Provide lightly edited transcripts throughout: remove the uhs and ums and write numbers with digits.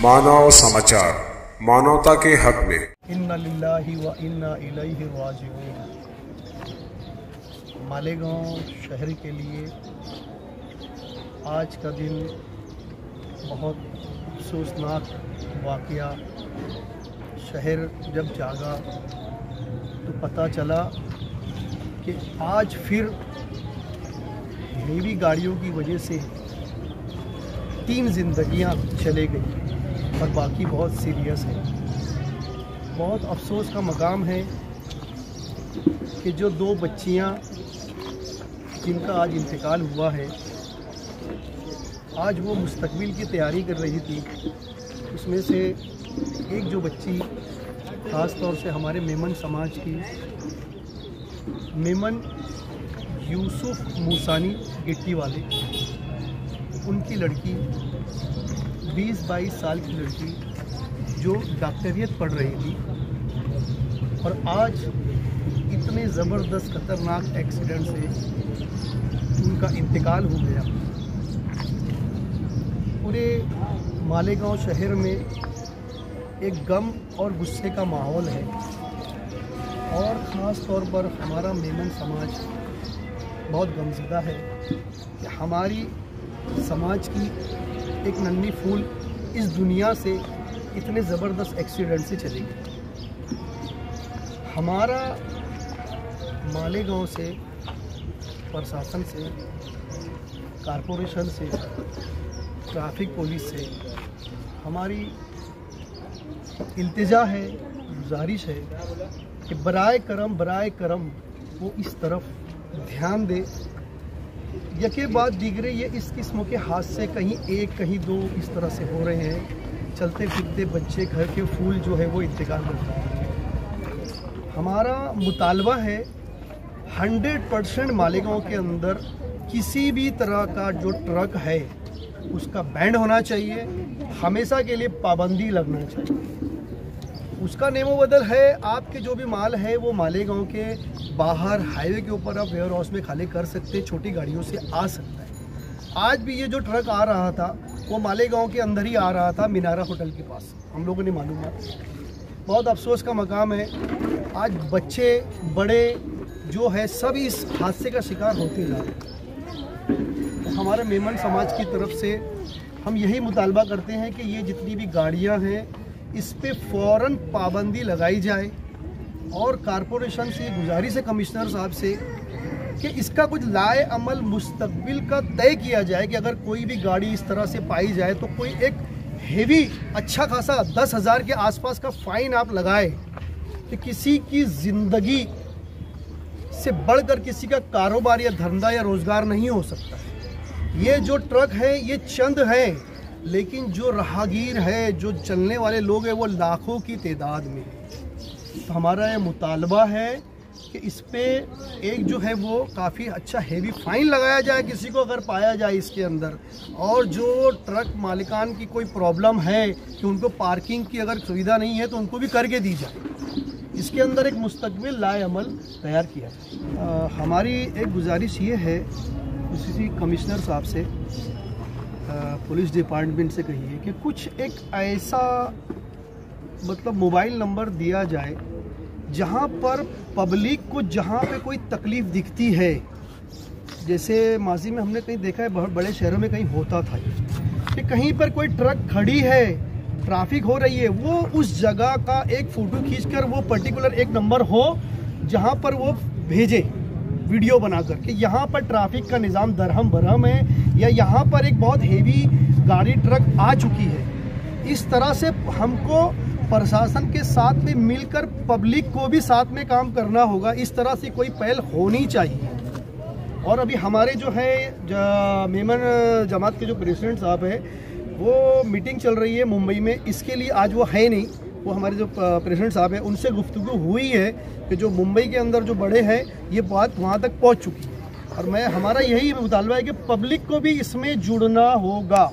मानव समाचार, मानवता के हक में। इन्ना लिल्लाहि व इन्ना इलैहि राजिऊन। मालेगांव शहर के लिए आज का दिन बहुत अफसोसनाक वाक़या। शहर जब जागा तो पता चला कि आज फिर हेवी गाड़ियों की वजह से 3 जिंदगियां चले गई और बाकी बहुत सीरियस है। बहुत अफसोस का मकाम है कि जो 2 बच्चियां जिनका आज इंतकाल हुआ है, आज वो मुस्तकबिल की तैयारी कर रही थी। उसमें से एक जो बच्ची ख़ास तौर से हमारे मेमन समाज की, मेमन यूसुफ मूसानी गिट्टी वाले, उनकी लड़की 20-22 साल की लड़की जो डॉक्टरियत पढ़ रही थी, और आज इतने ज़बरदस्त ख़तरनाक एक्सीडेंट से उनका इंतकाल हो गया। पूरे मालेगांव शहर में एक गम और गुस्से का माहौल है, और ख़ास तौर पर हमारा मेमन समाज बहुत गमज़दा है कि हमारी समाज की एक नन्ही फूल इस दुनिया से इतने ज़बरदस्त एक्सीडेंट से चली गई। हमारा मालेगांव से, प्रशासन से, कारपोरेशन से, ट्रैफिक पुलिस से हमारी इल्तिजा है, गुजारिश है कि बराए करम वो इस तरफ ध्यान दे। यके बाद दीगरे ये इस किस्म के हादसे कहीं 1 कहीं 2 इस तरह से हो रहे हैं। चलते फिरते बच्चे, घर के फूल जो है वो इंतकाल करते हैं। हमारा मुतालबा है 100% मालेगांव के अंदर किसी भी तरह का जो ट्रक है उसका बैंड होना चाहिए, हमेशा के लिए पाबंदी लगना चाहिए। उसका नेमो बदल है, आपके जो भी माल है वो मालेगांव के बाहर हाईवे के ऊपर आप वेयर हाउस में खाली कर सकते, छोटी गाड़ियों से आ सकता है। आज भी ये जो ट्रक आ रहा था वो मालेगांव के अंदर ही आ रहा था, मीनारा होटल के पास, हम लोगों ने मालूम है। बहुत अफसोस का मकाम है, आज बच्चे बड़े जो है सब इस हादसे का शिकार होते जा रहे हैं। तो हमारे मेमन समाज की तरफ से हम यही मुतालबा करते हैं कि ये जितनी भी गाड़ियाँ हैं इस पे फ़ौरन पाबंदी लगाई जाए, और कारपोरेशन से गुजारिश है कमिश्नर साहब से कि इसका कुछ लाए अमल मुस्तकबिल का तय किया जाए कि अगर कोई भी गाड़ी इस तरह से पाई जाए तो कोई एक हेवी अच्छा खासा 10,000 के आसपास का फ़ाइन आप लगाए कि किसी की ज़िंदगी से बढ़कर किसी का कारोबार या धंधा या रोज़गार नहीं हो सकता है। ये जो ट्रक है ये चंद है, लेकिन जो राहगीर है, जो चलने वाले लोग हैं वो लाखों की तादाद में है। तो हमारा ये मुतालबा है कि इस पे एक जो है वो काफ़ी अच्छा हेवी फ़ाइन लगाया जाए किसी को अगर पाया जाए इसके अंदर, और जो ट्रक मालिकान की कोई प्रॉब्लम है कि उनको पार्किंग की अगर सुविधा नहीं है तो उनको भी करके दी जाए। इसके अंदर एक मुस्तकबिल लाए अमल तैयार किया जाए। हमारी एक गुजारिश ये है किसी कमिश्नर साहब से, पुलिस डिपार्टमेंट से कहिए कि कुछ एक ऐसा मतलब मोबाइल नंबर दिया जाए जहां पर पब्लिक को जहां पे कोई तकलीफ़ दिखती है, जैसे माजी में हमने कहीं देखा है, बहुत बड़े शहरों में कहीं होता था कि कहीं पर कोई ट्रक खड़ी है, ट्रैफिक हो रही है, वो उस जगह का एक फ़ोटो खींचकर वो पर्टिकुलर एक नंबर हो जहां पर वो भेजे वीडियो बनाकर कि यहाँ पर ट्रैफिक का निज़ाम दरहम बरहम है, या यहाँ पर एक बहुत हेवी गाड़ी ट्रक आ चुकी है। इस तरह से हमको प्रशासन के साथ में मिलकर पब्लिक को भी साथ में काम करना होगा। इस तरह से कोई पहल होनी चाहिए। और अभी हमारे जो है मेमन जमात के जो प्रेसिडेंट साहब है वो मीटिंग चल रही है मुंबई में, इसके लिए आज वो है नहीं, वो हमारे जो प्रेसिडेंट साहब हैं उनसे गुफ्तगू हुई है कि जो मुंबई के अंदर जो बड़े हैं ये बात वहाँ तक पहुँच चुकी है। और हमारा यही मुतालबा है कि पब्लिक को भी इसमें जुड़ना होगा,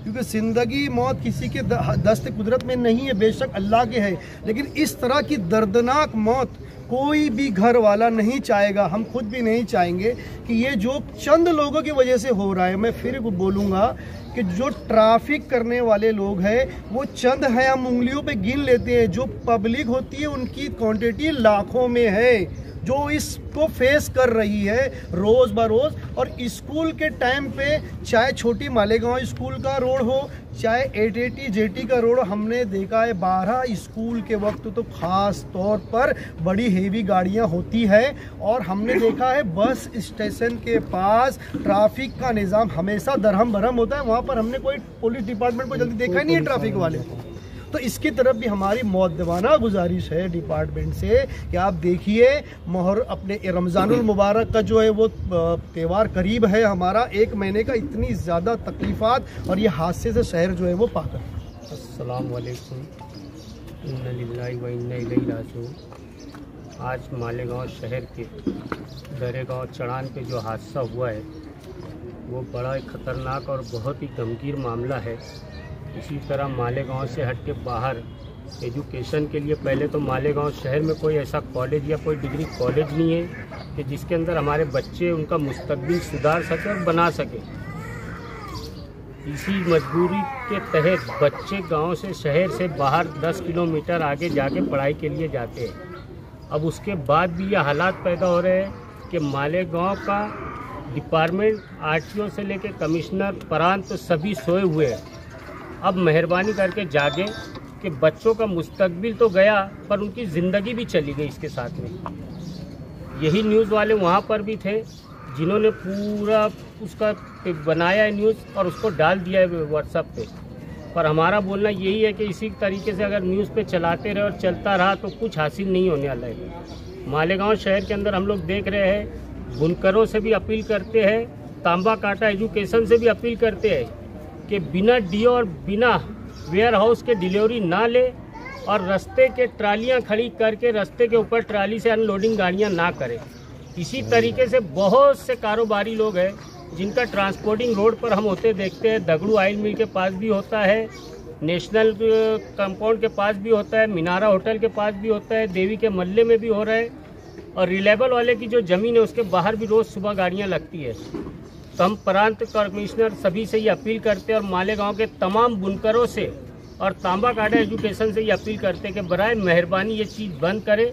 क्योंकि ज़िंदगी मौत किसी के दस्त कुदरत में नहीं है, बेशक अल्लाह के है, लेकिन इस तरह की दर्दनाक मौत कोई भी घर वाला नहीं चाहेगा, हम खुद भी नहीं चाहेंगे कि ये जो चंद लोगों की वजह से हो रहा है। मैं फिर बोलूँगा कि जो ट्रैफिक करने वाले लोग हैं वो चंद हैं, हम उंगलियों पे गिन लेते हैं। जो पब्लिक होती है उनकी क्वांटिटी लाखों में है जो इसको फेस कर रही है रोज़ बरोज़। और स्कूल के टाइम पे चाहे छोटी मालेगांव स्कूल का रोड हो चाहे 880 जेटी का रोड, हमने देखा है 12 स्कूल के वक्त तो ख़ास तौर पर बड़ी हेवी गाड़ियां होती है। और हमने देखा है बस स्टेशन के पास ट्रैफिक का निज़ाम हमेशा दरहम बरहम होता है। वहाँ पर हमने कोई पुलिस डिपार्टमेंट को जल्दी देखा ही नहीं है ट्रैफिक वाले को। तो इसकी तरफ भी हमारी मुअद्दबाना गुजारिश है डिपार्टमेंट से कि आप देखिए मोहर अपने रमज़ानुल मुबारक का जो है वो त्यौहार करीब है हमारा, 1 महीने का, इतनी ज़्यादा तकलीफ़ात और ये हादसे से शहर जो है वो पाकर। अस्सलाम वालेकुम, इन्ना लिल्लाहि व इन्ना इलैहि राजिऊन। आज मालेगांव शहर के दरेगांव चढ़ान पे जो हादसा हुआ है वो बड़ा ही ख़तरनाक और बहुत ही गंभीर मामला है। इसी तरह मालेगांव से हट के बाहर एजुकेशन के लिए, पहले तो मालेगांव शहर में कोई ऐसा कॉलेज या कोई डिग्री कॉलेज नहीं है कि जिसके अंदर हमारे बच्चे उनका मुस्तकबिल सुधार सके और बना सके। इसी मजबूरी के तहत बच्चे गांव से, शहर से बाहर 10 किलोमीटर आगे जाके पढ़ाई के लिए जाते हैं। अब उसके बाद भी ये हालात पैदा हो रहे हैं कि मालेगांव का डिपार्टमेंट आरटीओ से लेके कमिश्नर प्रांत तो सभी सोए हुए हैं। अब मेहरबानी करके जागे कि बच्चों का मुस्तकबिल तो गया पर उनकी ज़िंदगी भी चली गई इसके साथ में। यही न्यूज़ वाले वहाँ पर भी थे जिन्होंने पूरा उसका बनाया है न्यूज़ और उसको डाल दिया है व्हाट्सएप पे। पर हमारा बोलना यही है कि इसी तरीके से अगर न्यूज़ पे चलाते रहे और चलता रहा तो कुछ हासिल नहीं होने वाला है। मालेगांव शहर के अंदर हम लोग देख रहे हैं, बुनकरों से भी अपील करते हैं, तांबा काटा एजुकेशन से भी अपील करते हैं कि बिना डीओ और बिना वेयर हाउस के डिलीवरी ना ले और रास्ते के ट्रालियां खड़ी करके रास्ते के ऊपर ट्राली से अनलोडिंग गाड़ियां ना करें। इसी तरीके से बहुत से कारोबारी लोग हैं जिनका ट्रांसपोर्टिंग रोड पर हम होते देखते हैं। दगड़ू ऑयल मिल के पास भी होता है, नेशनल कंपाउंड के पास भी होता है, मीनारा होटल के पास भी होता है, देवी के मल्ले में भी हो रहा है और रिलायबल वाले की जो ज़मीन है उसके बाहर भी रोज़ सुबह गाड़ियाँ लगती है। तो हम प्रांत कमिश्नर सभी से ये अपील करते हैं और मालेगांव के तमाम बुनकरों से और तांबा काटा एजुकेशन से ये अपील करते हैं कि बराए मेहरबानी ये चीज़ बंद करें।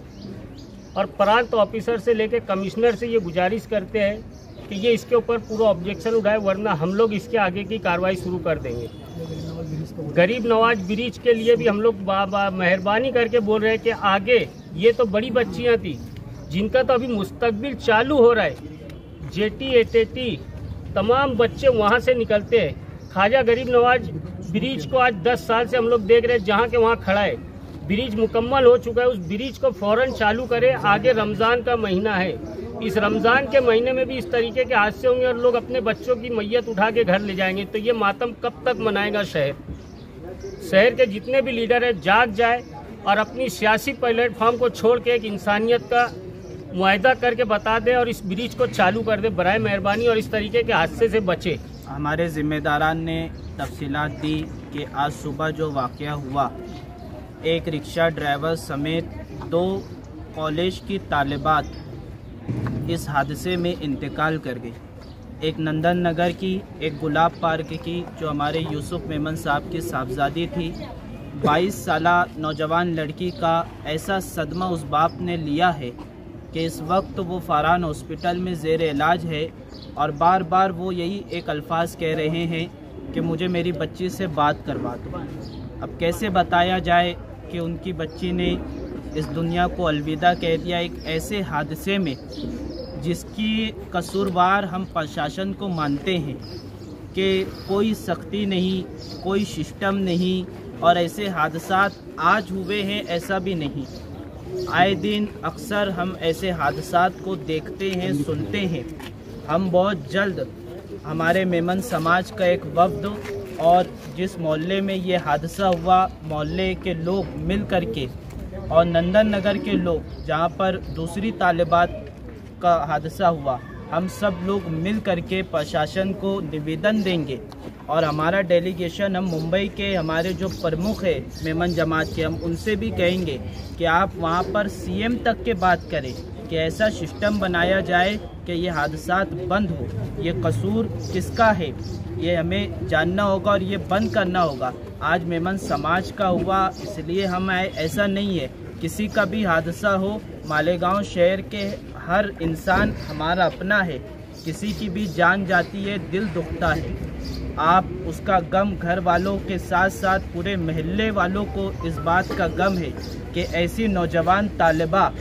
और प्रांत ऑफिसर से लेकर कमिश्नर से ये गुजारिश करते हैं कि ये इसके ऊपर पूरा ऑब्जेक्शन उठाए, वरना हम लोग इसके आगे की कार्रवाई शुरू कर देंगे। गरीब नवाज ब्रिज के लिए भी हम लोग मेहरबानी करके बोल रहे हैं कि आगे ये तो बड़ी बच्चियाँ थी जिनका तो अभी मुस्तकबिल चालू हो रहा है। जेटी 880 तमाम बच्चे वहाँ से निकलते हैं। ख्वाजा गरीब नवाज ब्रिज को आज 10 साल से हम लोग देख रहे हैं, जहाँ के वहाँ खड़ा है। ब्रिज मुकम्मल हो चुका है, उस ब्रिज को फौरन चालू करें। आगे रमज़ान का महीना है, इस रमज़ान के महीने में भी इस तरीके के हादसे होंगे और लोग अपने बच्चों की मैयत उठा के घर ले जाएंगे। तो ये मातम कब तक मनाएगा शहर? शहर के जितने भी लीडर हैं जाग जाए और अपनी सियासी प्लेटफॉर्म को छोड़ के एक इंसानियत का मुआहदा करके बता दे और इस ब्रिज को चालू कर दे बराए मेहरबानी, और इस तरीके के हादसे से बचे। हमारे ज़िम्मेदारान ने तफसीलात दी कि आज सुबह जो वाक़या हुआ, एक रिक्शा ड्राइवर समेत 2 कॉलेज की तालिबात इस हादसे में इंतकाल कर गई। एक नंदन नगर की, एक गुलाब पार्क की जो हमारे यूसुफ मेमन साहब की साहबजादी थी। 22 साला नौजवान लड़की का ऐसा सदमा उस बाप ने लिया है कि इस वक्त वो फरहान हॉस्पिटल में ज़ेर इलाज है और बार बार वो यही एक अल्फाज कह रहे हैं कि मुझे मेरी बच्ची से बात करवा दो। अब कैसे बताया जाए कि उनकी बच्ची ने इस दुनिया को अलविदा कह दिया एक ऐसे हादसे में जिसकी कसूरवार हम प्रशासन को मानते हैं कि कोई सख्ती नहीं, कोई सिस्टम नहीं और ऐसे हादसात आज हुए हैं ऐसा भी नहीं। आए दिन अक्सर हम ऐसे हादसात को देखते हैं, सुनते हैं। हम बहुत जल्द हमारे मेमन समाज का एक वफ्द और जिस मोहल्ले में ये हादसा हुआ, मोहल्ले के लोग मिल कर के और नंदन नगर के लोग जहाँ पर दूसरी तालिबात का हादसा हुआ, हम सब लोग मिल कर के प्रशासन को निवेदन देंगे और हमारा डेलीगेशन हम मुंबई के हमारे जो प्रमुख है मेमन जमात के, हम उनसे भी कहेंगे कि आप वहाँ पर सीएम तक के बात करें कि ऐसा सिस्टम बनाया जाए कि ये हादसात बंद हो। ये कसूर किसका है ये हमें जानना होगा और ये बंद करना होगा। आज मेमन समाज का हुआ इसलिए हम आए, ऐसा नहीं है। किसी का भी हादसा हो, मालेगांव शहर के हर इंसान हमारा अपना है। किसी की भी जान जाती है, दिल दुखता है। आप उसका गम घर वालों के साथ साथ पूरे महल्ले वालों को इस बात का गम है कि ऐसी नौजवान तालिबा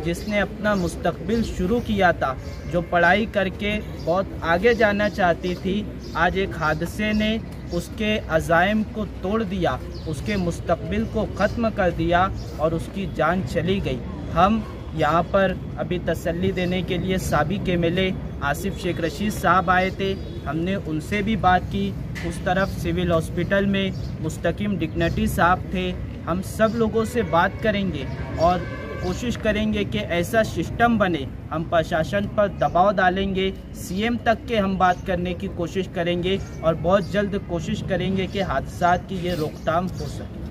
जिसने अपना मुस्तकबिल शुरू किया था, जो पढ़ाई करके बहुत आगे जाना चाहती थी, आज एक हादसे ने उसके अज़ाइम को तोड़ दिया, उसके मुस्तकबिल को ख़त्म कर दिया और उसकी जान चली गई। हम यहाँ पर अभी तसल्ली देने के लिए साबिक़ एमएलए आसिफ शेख रशीद साहब आए थे। हमने उनसे भी बात की। उस तरफ सिविल हॉस्पिटल में मुस्तकीम डिग्निटी साहब थे। हम सब लोगों से बात करेंगे और कोशिश करेंगे कि ऐसा सिस्टम बने। हम प्रशासन पर दबाव डालेंगे, सीएम तक के हम बात करने की कोशिश करेंगे और बहुत जल्द कोशिश करेंगे कि हादसात की ये रोकथाम हो सके।